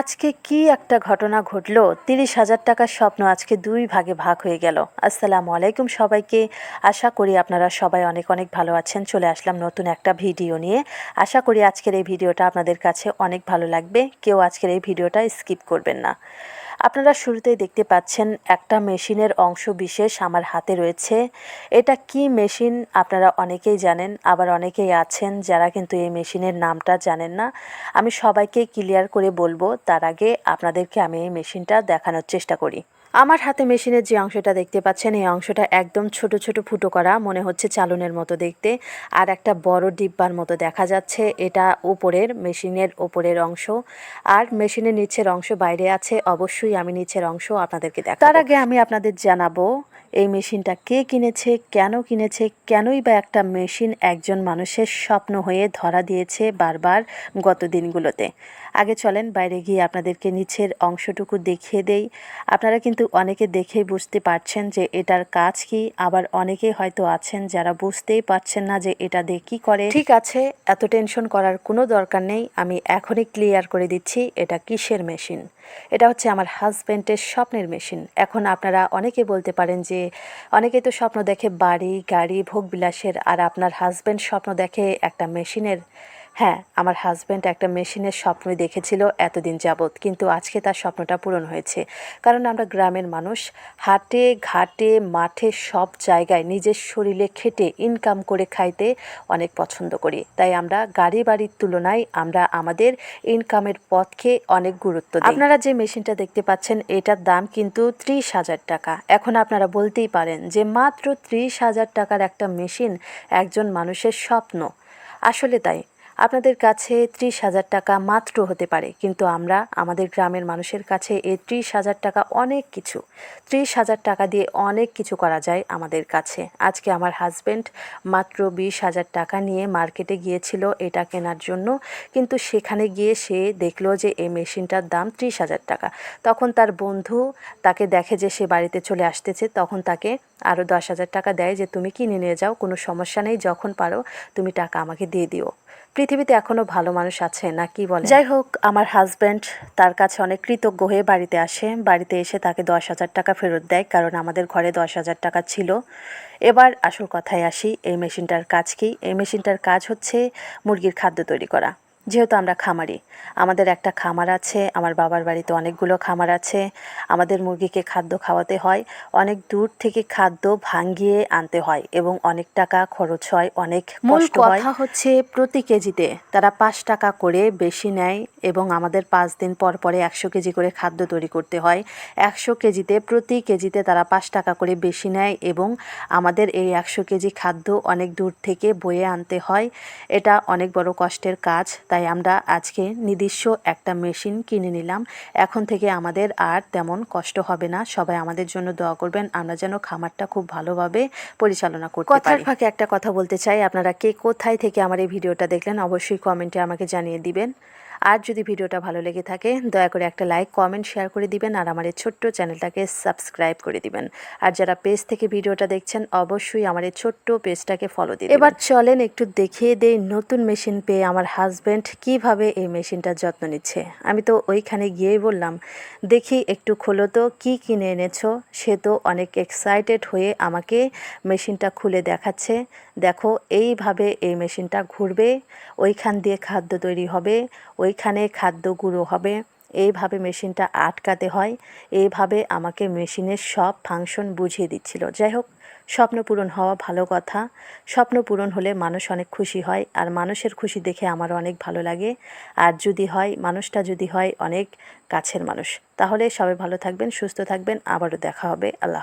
আজকে কি একটা ঘটনা ঘটলো, ৩০,০০০ টাকার স্বপ্ন আজকে ২ ভাগে ভাগ হয়ে গেল। আসসালামু আলাইকুম সবাইকে। আশা করি আপনারা সবাই অনেক অনেক ভালো আছেন। চলে আসলাম নতুন একটা ভিডিও নিয়ে। আশা করি আজকের এই ভিডিওটা আপনাদের কাছে অনেক ভালো লাগবে। কেউ আজকের এই ভিডিওটা স্কিপ করবেন না। আপনারা শুরুতেই দেখতে পাচ্ছেন একটা মেশিনের অংশ বিশেষ আমার হাতে রয়েছে। এটা কি মেশিন আপনারা অনেকেই জানেন, আবার অনেকেই আছেন যারা কিন্তু এই মেশিনের নামটা জানেন না। আমি সবাইকে ক্লিয়ার করে বলবো, তার আগে আপনাদেরকে আমি এই মেশিনটা দেখানোর চেষ্টা করি। আমার হাতে মেশিনের যে অংশটা দেখতে পাচ্ছেন, এই অংশটা একদম ছোট ছোট ফুটো করা, মনে হচ্ছে চালনের মতো দেখতে। আর একটা বড় ডিব্বার মতো দেখা যাচ্ছে, এটা উপরের মেশিনের উপরের অংশ। আর মেশিনের নিচের অংশ বাইরে আছে। অবশ্যই আমি নিচের অংশ আপনাদেরকে দেখাবো। তার আগে আমি আপনাদের জানাবো এই মেশিনটা কে কিনেছে, কেন কিনেছে, কেনই বা একটা মেশিন একজন মানুষের স্বপ্ন হয়ে ধরা দিয়েছে বারবার গত দিনগুলোতে। আগে চলেন বাইরে গিয়ে আপনাদেরকে নিচের অংশটুকু দেখিয়ে দেই। আপনারা কিন্তু অনেকে দেখেই বুঝতে পারছেন যে এটার কাজ কি, আবার অনেকেই হয়তো আছেন যারা বুঝতেই পারছেন না যে এটা দিয়ে কী করে। ঠিক আছে, এত টেনশন করার কোনো দরকার নেই, আমি এখনই ক্লিয়ার করে দিচ্ছি এটা কিসের মেশিন। এটা হচ্ছে আমার হাজব্যান্ডের স্বপ্নের মেশিন। এখন আপনারা অনেকে বলতে পারেন যে অনেকেই তো স্বপ্ন দেখে বাড়ি গাড়ি ভোগবিলাসের, আর আপনার হাজব্যান্ড স্বপ্ন দেখে একটা মেশিনের। হ্যাঁ, আমার হাজব্যান্ড একটা মেশিনের স্বপ্নই দেখেছিল এতদিন যাবৎ, কিন্তু আজকে তার স্বপ্নটা পূরণ হয়েছে। কারণ আমরা গ্রামের মানুষ, হাটে ঘাটে মাঠে সব জায়গায় নিজের শরীরে খেটে ইনকাম করে খাইতে অনেক পছন্দ করি। তাই আমরা গাড়ি বাড়ির তুলনায় আমরা আমাদের ইনকামের পথকে অনেক গুরুত্ব দিই। আপনারা যে মেশিনটা দেখতে পাচ্ছেন, এটার দাম কিন্তু ৩০,০০০ টাকা। এখন আপনারা বলতেই পারেন যে মাত্র ৩০,০০০ টাকার একটা মেশিন একজন মানুষের স্বপ্ন। আসলে তাই, আপনাদের কাছে ৩০,০০০ টাকা মাত্র হতে পারে, কিন্তু আমরা আমাদের গ্রামের মানুষের কাছে এই ৩০,০০০ টাকা অনেক কিছু। ৩০,০০০ টাকা দিয়ে অনেক কিছু করা যায় আমাদের কাছে। আজকে আমার হাজব্যান্ড মাত্র ২০,০০০ টাকা নিয়ে মার্কেটে গিয়েছিল এটা কেনার জন্য, কিন্তু সেখানে গিয়ে সে দেখলো যে এই মেশিনটার দাম ৩০,০০০ টাকা। তখন তার বন্ধু তাকে দেখে যে সে বাড়িতে চলে আসতেছে, তখন তাকে আরও ১০,০০০ টাকা দেয় যে তুমি কিনে নিয়ে যাও, কোনো সমস্যা নেই, যখন পারো তুমি টাকা আমাকে দিয়ে দিও। পৃথিবীতে এখনও ভালো মানুষ আছে না, কি বলে? যাই হোক, আমার হাজব্যান্ড তার কাছে অনেক কৃতজ্ঞ হয়ে বাড়িতে আসে। বাড়িতে এসে তাকে ১০,০০০ টাকা ফেরত দেয়, কারণ আমাদের ঘরে ১০,০০০ টাকা ছিল। এবার আসল কথায় আসি, এই মেশিনটার কাজ কি? এই মেশিনটার কাজ হচ্ছে মুরগির খাদ্য তৈরি করা। যেহেতু আমরা খামারি, আমাদের একটা খামার আছে, আমার বাবার বাড়িতে অনেকগুলো খামার আছে। আমাদের মুরগিকে খাদ্য খাওয়াতে হয়, অনেক দূর থেকে খাদ্য ভাঙিয়ে আনতে হয় এবং অনেক টাকা খরচ হয়, অনেক কষ্ট হয়। কথা হচ্ছে প্রতি কেজিতে তারা ৫ টাকা করে বেশি নেয় এবং আমাদের ৫ দিন পর পরে ১০০ কেজি করে খাদ্য তৈরি করতে হয়। ১০০ কেজিতে প্রতি কেজিতে তারা ৫ টাকা করে বেশি নেয় এবং আমাদের এই ১০০ কেজি খাদ্য অনেক দূর থেকে বয়ে আনতে হয়। এটা অনেক বড় কষ্টের কাজ। তাই আমরা আজকে নিজস্ব একটা মেশিন কিনে নিলাম। এখন থেকে আমাদের আর তেমন কষ্ট হবে না। সবাই আমাদের জন্য দোয়া করবেন, আমরা যেন খামারটা খুব ভালোভাবে পরিচালনা করতে পারি। কথার ফাঁকে একটা কথা বলতে চাই, আপনারা কে কোথায় থেকে আমার এই ভিডিওটা দেখলেন অবশ্যই কমেন্টে আমাকে জানিয়ে দিবেন। আর যদি ভিডিওটা ভালো লেগে থাকে দয়া করে একটা লাইক কমেন্ট শেয়ার করে দিবেন, আর আমার এই ছোট্ট চ্যানেলটাকে সাবস্ক্রাইব করে দিবেন। আর যারা পেজ থেকে ভিডিওটা দেখছেন অবশ্যই আমার এই ছোট্ট পেজটাকে ফলো দিবেন। এবার চলেন একটু দেখিয়ে দেই নতুন মেশিন পেয়ে আমার হাজব্যান্ড কিভাবে এই মেশিনটার যত্ন নিচ্ছে। আমি তো ওইখানে গিয়েই বললাম, দেখি একটু খোলো তো কী কিনে এনেছো। সে তো অনেক এক্সাইটেড হয়ে আমাকে মেশিনটা খুলে দেখাচ্ছে। দেখো, এইভাবে এই মেশিনটা ঘুরবে, ওইখান দিয়ে খাদ্য তৈরি হবে, ওইখানে খাদ্য গুঁড়ো হবে, এইভাবে মেশিনটা আটকাতে হয়। এইভাবে আমাকে মেশিনের সব ফাংশন বুঝিয়ে দিচ্ছিল। যাই হোক, স্বপ্ন পূরণ হওয়া ভালো কথা। স্বপ্ন পূরণ হলে মানুষ অনেক খুশি হয়, আর মানুষের খুশি দেখে আমার অনেক ভালো লাগে। আর যদি হয়, মানুষটা যদি হয় অনেক কাছের মানুষ। তাহলে সবাই ভালো থাকবেন, সুস্থ থাকবেন, আবারও দেখা হবে। আল্লাহ।